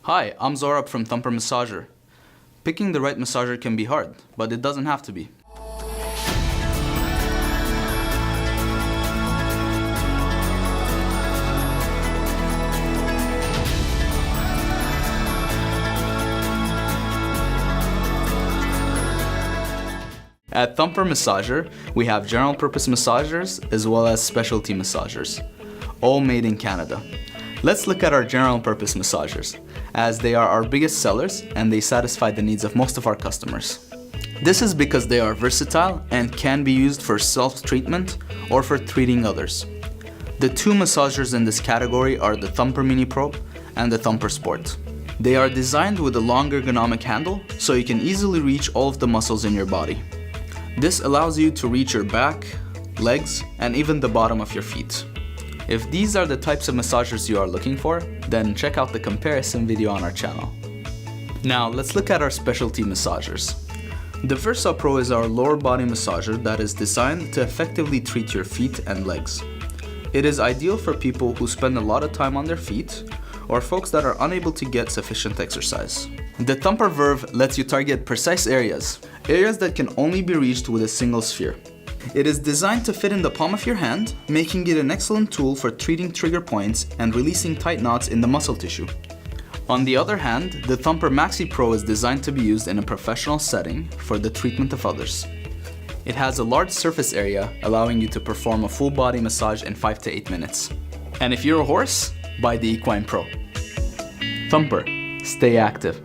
Hi, I'm Zorab from Thumper Massager. Picking the right massager can be hard, but it doesn't have to be. At Thumper Massager, we have general purpose massagers as well as specialty massagers, all made in Canada. Let's look at our general purpose massagers, as they are our biggest sellers and they satisfy the needs of most of our customers. This is because they are versatile and can be used for self-treatment or for treating others. The two massagers in this category are the Thumper Mini Pro and the Thumper Sport. They are designed with a long ergonomic handle so you can easily reach all of the muscles in your body. This allows you to reach your back, legs, and even the bottom of your feet. If these are the types of massagers you are looking for, then check out the comparison video on our channel. Now let's look at our specialty massagers. The SubPro is our lower body massager that is designed to effectively treat your feet and legs. It is ideal for people who spend a lot of time on their feet or folks that are unable to get sufficient exercise. The Thumper Verve lets you target precise areas that can only be reached with a single sphere. It is designed to fit in the palm of your hand, making it an excellent tool for treating trigger points and releasing tight knots in the muscle tissue. On the other hand, the Thumper Maxi Pro is designed to be used in a professional setting for the treatment of others. It has a large surface area, allowing you to perform a full body massage in 5 to 8 minutes. And if you're a horse, buy the Equine Pro. Thumper, stay active.